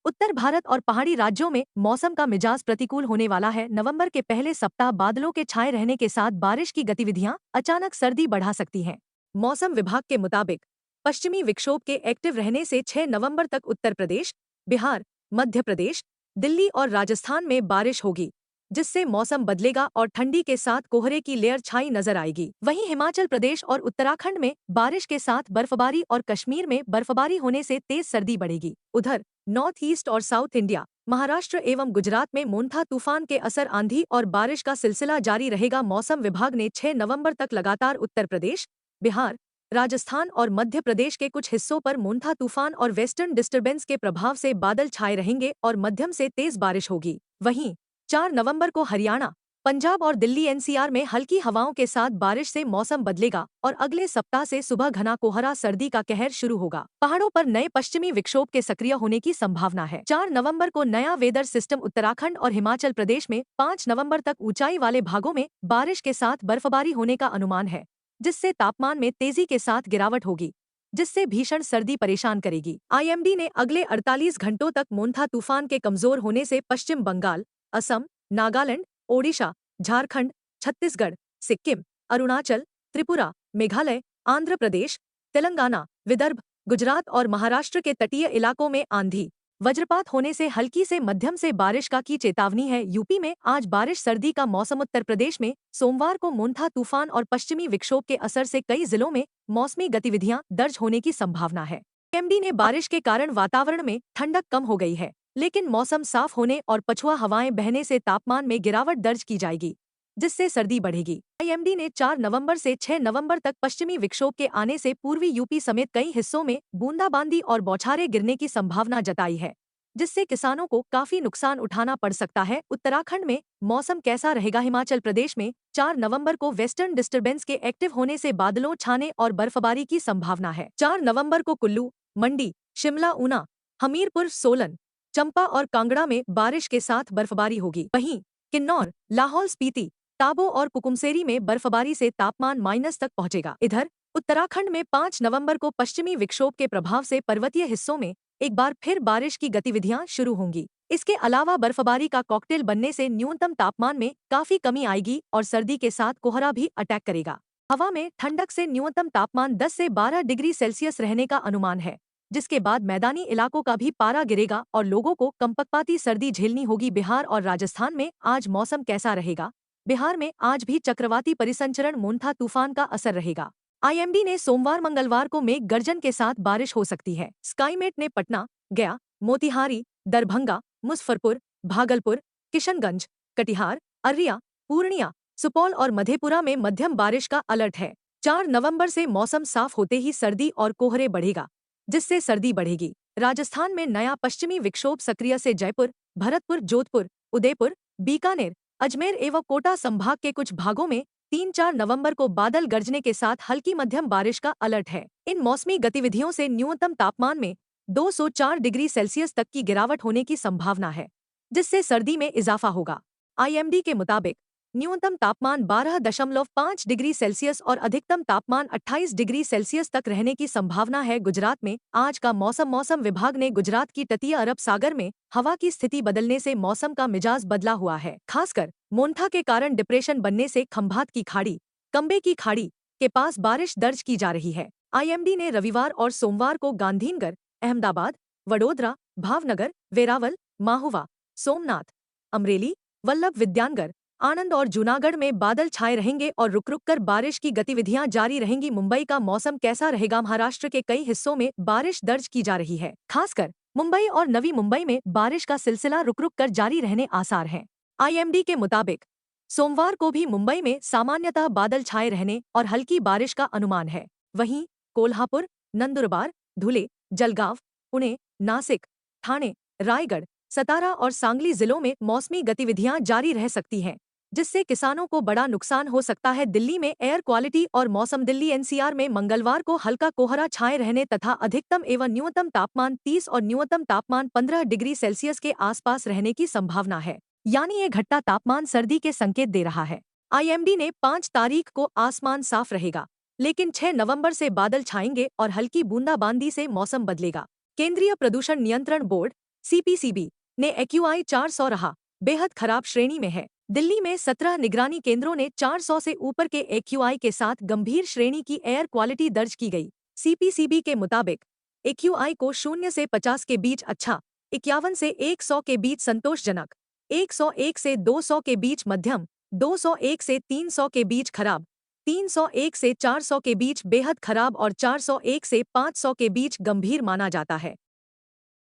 उत्तर भारत और पहाड़ी राज्यों में मौसम का मिजाज प्रतिकूल होने वाला है। नवंबर के पहले सप्ताह बादलों के छाए रहने के साथ बारिश की गतिविधियां अचानक सर्दी बढ़ा सकती हैं। मौसम विभाग के मुताबिक पश्चिमी विक्षोभ के एक्टिव रहने से 6 नवंबर तक उत्तर प्रदेश, बिहार, मध्य प्रदेश, दिल्ली और राजस्थान में बारिश होगी, जिससे मौसम बदलेगा और ठंडी के साथ कोहरे की लेयर छाई नजर आएगी। वहीं हिमाचल प्रदेश और उत्तराखंड में बारिश के साथ बर्फबारी और कश्मीर में बर्फबारी होने से तेज सर्दी बढ़ेगी। उधर नॉर्थ ईस्ट और साउथ इंडिया, महाराष्ट्र एवं गुजरात में मोन्था तूफान के असर आंधी और बारिश का सिलसिला जारी रहेगा। मौसम विभाग ने 6 नवंबर तक लगातार उत्तर प्रदेश, बिहार, राजस्थान और मध्य प्रदेश के कुछ हिस्सों पर मोन्था तूफान और वेस्टर्न डिस्टर्बेंस के प्रभाव से बादल छाए रहेंगे और मध्यम से तेज बारिश होगी। वहीं 4 नवंबर को हरियाणा, पंजाब और दिल्ली एनसीआर में हल्की हवाओं के साथ बारिश से मौसम बदलेगा और अगले सप्ताह से सुबह घना कोहरा सर्दी का कहर शुरू होगा। पहाड़ों पर नए पश्चिमी विक्षोभ के सक्रिय होने की संभावना है। 4 नवंबर को नया वेदर सिस्टम उत्तराखंड और हिमाचल प्रदेश में, 5 नवंबर तक ऊंचाई वाले भागों में बारिश के साथ बर्फबारी होने का अनुमान है, जिससे तापमान में तेजी के साथ गिरावट होगी, जिससे भीषण सर्दी परेशान करेगी। आईएमडी ने अगले 48 घंटों तक मोन्था तूफान के कमजोर होने से पश्चिम बंगाल, असम, नागालैंड, ओडिशा, झारखंड, छत्तीसगढ़, सिक्किम, अरुणाचल, त्रिपुरा, मेघालय, आंध्र प्रदेश, तेलंगाना, विदर्भ, गुजरात और महाराष्ट्र के तटीय इलाकों में आंधी, वज्रपात होने से हल्की से मध्यम से बारिश का की चेतावनी है। यूपी में आज बारिश सर्दी का मौसम। उत्तर प्रदेश में सोमवार को मोन्था तूफान और पश्चिमी विक्षोभ के असर से कई जिलों में मौसमी गतिविधियां दर्ज होने की संभावना है। एमडी ने बारिश के कारण वातावरण में ठंडक कम हो गई है, लेकिन मौसम साफ होने और पछुआ हवाएं बहने से तापमान में गिरावट दर्ज की जाएगी, जिससे सर्दी बढ़ेगी। आईएमडी ने 4 नवंबर से 6 नवंबर तक पश्चिमी विक्षोभ के आने से पूर्वी यूपी समेत कई हिस्सों में बूंदाबांदी और बौछारें गिरने की संभावना जताई है, जिससे किसानों को काफी नुकसान उठाना पड़ सकता है। उत्तराखंड में मौसम कैसा रहेगा? हिमाचल प्रदेश में 4 नवंबर को वेस्टर्न डिस्टर्बेंस के एक्टिव होने से बादलों छाने और बर्फबारी की संभावना है। 4 नवंबर को कुल्लू, मंडी, शिमला, ऊना, हमीरपुर, सोलन, चंपा और कांगड़ा में बारिश के साथ बर्फबारी होगी। वहीं किन्नौर, लाहौल स्पीति, ताबो और कुकुमसेरी में बर्फबारी से तापमान माइनस तक पहुंचेगा। इधर उत्तराखंड में 5 नवंबर को पश्चिमी विक्षोभ के प्रभाव से पर्वतीय हिस्सों में एक बार फिर बारिश की गतिविधियां शुरू होंगी। इसके अलावा बर्फबारी का कॉकटेल बनने से न्यूनतम तापमान में काफी कमी आएगी और सर्दी के साथ कोहरा भी अटैक करेगा। हवा में ठंडक से न्यूनतम तापमान 10 से 12 डिग्री सेल्सियस रहने का अनुमान है, जिसके बाद मैदानी इलाकों का भी पारा गिरेगा और लोगों को कंपकपाती सर्दी झेलनी होगी। बिहार और राजस्थान में आज मौसम कैसा रहेगा? बिहार में आज भी चक्रवाती परिसंचरण मोन्था तूफान का असर रहेगा। आईएमडी ने सोमवार मंगलवार को मेघ गर्जन के साथ बारिश हो सकती है। स्काईमेट ने पटना, गया, मोतिहारी, दरभंगा, मुजफ्फरपुर, भागलपुर, किशनगंज, कटिहार, अररिया, पूर्णिया, सुपौल और मधेपुरा में मध्यम बारिश का अलर्ट है। 4 नवंबर से मौसम साफ होते ही सर्दी और कोहरे बढ़ेगा, जिससे सर्दी बढ़ेगी। राजस्थान में नया पश्चिमी विक्षोभ सक्रिय से जयपुर, भरतपुर, जोधपुर, उदयपुर, बीकानेर, अजमेर एवं कोटा संभाग के कुछ भागों में 3-4 नवंबर को बादल गरजने के साथ हल्की मध्यम बारिश का अलर्ट है। इन मौसमी गतिविधियों से न्यूनतम तापमान में 204 डिग्री सेल्सियस तक की गिरावट होने की संभावना है, जिससे सर्दी में इजाफा होगा। आईएमडी के मुताबिक न्यूनतम तापमान 12.5 डिग्री सेल्सियस और अधिकतम तापमान 28 डिग्री सेल्सियस तक रहने की संभावना है। गुजरात में आज का मौसम विभाग ने गुजरात की तटीय अरब सागर में हवा की स्थिति बदलने से मौसम का मिजाज बदला हुआ है। खासकर मोन्था के कारण डिप्रेशन बनने से खंभात की खाड़ी, कंबे की खाड़ी के पास बारिश दर्ज की जा रही है। आईएमडी ने रविवार और सोमवार को गांधीनगर, अहमदाबाद, वडोदरा, भावनगर, वेरावल, माहुवा, सोमनाथ, अमरेली, वल्लभ विद्यानगर, आनंद और जूनागढ़ में बादल छाए रहेंगे और रुक रुक कर बारिश की गतिविधियां जारी रहेंगी। मुंबई का मौसम कैसा रहेगा? महाराष्ट्र के कई हिस्सों में बारिश दर्ज की जा रही है। खासकर मुंबई और नवी मुंबई में बारिश का सिलसिला रुक रुक कर जारी रहने आसार हैं। आईएमडी के मुताबिक सोमवार को भी मुंबई में सामान्यतः बादल छाए रहने और हल्की बारिश का अनुमान है। वहीं कोल्हापुर, नंदुरबार, धुले, जलगांव, पुणे, नासिक, ठाणे, रायगढ़, सतारा और सांगली जिलों में मौसमी गतिविधियां जारी रह सकती हैं, जिससे किसानों को बड़ा नुकसान हो सकता है। दिल्ली में एयर क्वालिटी और मौसम। दिल्ली एनसीआर में मंगलवार को हल्का कोहरा छाए रहने तथा अधिकतम एवं न्यूनतम तापमान 30 और न्यूनतम तापमान 15 डिग्री सेल्सियस के आसपास रहने की संभावना है, यानी ये घटता तापमान सर्दी के संकेत दे रहा है। आईएमडी ने 5 तारीख को आसमान साफ रहेगा, लेकिन 6 नवंबर से बादल छाएंगे और हल्की बूंदाबांदी से मौसम बदलेगा। केंद्रीय प्रदूषण नियंत्रण बोर्ड सीपीसीबी ने एक्यूआई 400 रहा, बेहद खराब श्रेणी में है। दिल्ली में 17 निगरानी केंद्रों ने 400 से ऊपर के एक्यूआई के साथ गंभीर श्रेणी की एयर क्वालिटी दर्ज की गई। सीपीसीबी के मुताबिक एक्यूआई को 0 से 50 के बीच अच्छा, 51 से 100 के बीच संतोषजनक, 101 से 200 के बीच मध्यम, 201 से 300 के बीच खराब, 301 से 400 के बीच बेहद खराब और 401 से 500 के बीच गंभीर माना जाता है।